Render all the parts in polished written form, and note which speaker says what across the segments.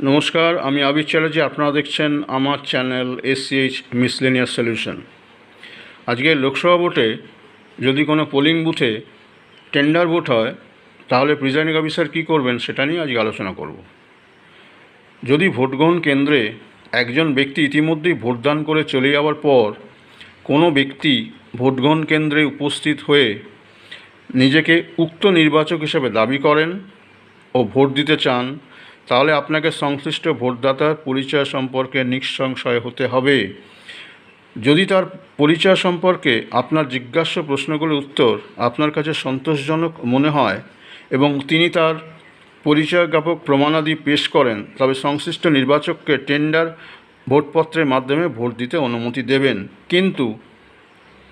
Speaker 1: নমস্কার, আমি আবির চ্যাটার্জি। আপনারা দেখছেন আমার চ্যানেল SCH মিসলেনিয়াস সলিউশন। আজকে লোকসভা ভোটে যদি কোনো পোলিং বুথে টেন্ডার ভোট হয়, তাহলে প্রিজাইডিং অফিসার কী করবেন সেটা নিয়ে আজকে আলোচনা করব। যদি ভোটগ্রহণ কেন্দ্রে একজন ব্যক্তি ইতিমধ্যেই ভোটদান করে চলে যাওয়ার পর কোনো ব্যক্তি ভোটগ্রহণ কেন্দ্রে উপস্থিত হয়ে নিজেকে উক্ত নির্বাচক হিসেবে দাবি করেন ও ভোট দিতে চান, তাহলে আপনাকে সংশ্লিষ্ট ভোটদাতার পরিচয় সম্পর্কে নিঃসংশয় হতে হবে। যদি তার পরিচয় সম্পর্কে আপনার জিজ্ঞাস্য প্রশ্নগুলোর উত্তর আপনার কাছে সন্তোষজনক মনে হয় এবং তিনি তার পরিচয় জ্ঞাপক প্রমাণাদি পেশ করেন, তবে সংশ্লিষ্ট নির্বাচককে টেন্ডার ভোটপত্রের মাধ্যমে ভোট দিতে অনুমতি দেবেন, কিন্তু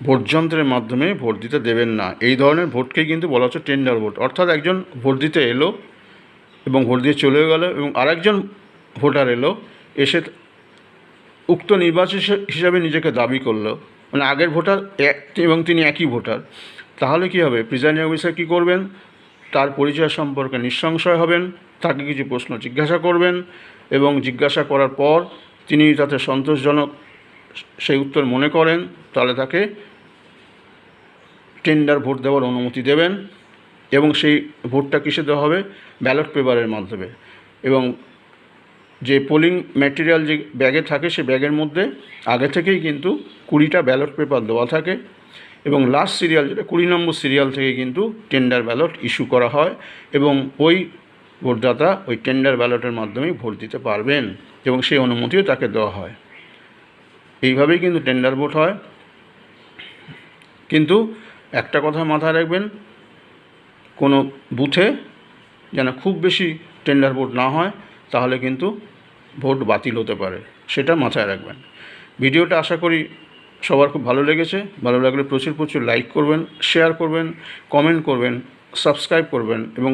Speaker 1: ভোটযন্ত্রের মাধ্যমে ভোট দিতে দেবেন না। এই ধরনের ভোটকেই কিন্তু বলা হচ্ছে টেন্ডার ভোট। অর্থাৎ একজন ভোট দিতে এলো এবং ভোট দিয়ে চলে গেল এবং আরেকজন ভোটার এলো, এসে উক্ত নির্বাচক হিসাবে নিজেকে দাবি করলো, মানে আগের ভোটার এবং তিনি একই ভোটার। তাহলে কী হবে? প্রিজাইডিং অফিসার কী করবেন? তার পরিচয় সম্পর্কে নিঃসংশয় হবেন, তাকে কিছু প্রশ্ন জিজ্ঞাসা করবেন এবং জিজ্ঞাসা করার পর তিনি তাতে সন্তোষজনক সেই উত্তর মনে করেন, তাহলে তাকে টেন্ডার ভোট দেওয়ার অনুমতি দেবেন এবং সেই ভোটটা কিসে দেওয়া হবে? ব্যালট পেপারের মাধ্যমে। এবং যে পোলিং ম্যাটেরিয়াল যে ব্যাগে থাকে, সে ব্যাগের মধ্যে আগে থেকেই কিন্তু 20টা ব্যালট পেপার দেওয়া থাকে এবং লাস্ট সিরিয়াল, যেটা 20 নম্বর সিরিয়াল থেকে কিন্তু টেন্ডার ব্যালট ইস্যু করা হয় এবং ওই ভোটদাতা ওই টেন্ডার ব্যালটের মাধ্যমেই ভোট দিতে পারবেন এবং সেই অনুমতিও তাকে দেওয়া হয়। এইভাবেই কিন্তু টেন্ডার ভোট হয়। কিন্তু একটা কথা মাথায় রাখবেন, কোনো বুথে যেন খুব বেশি টেন্ডার ভোট না হয়, তাহলে কিন্তু ভোট বাতিল হতে পারে, সেটা মাথায় রাখবেন। ভিডিওটা আশা করি সবার খুব ভালো লেগেছে। ভালো লাগলে প্রচুর লাইক করবেন, শেয়ার করবেন, কমেন্ট করবেন, সাবস্ক্রাইব করবেন এবং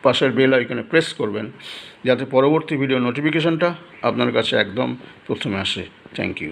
Speaker 1: পাশের বেল আইকনে প্রেস করবেন, যাতে পরবর্তী ভিডিও নোটিফিকেশনটা আপনার কাছে একদম প্রথমে আসে। Thank you.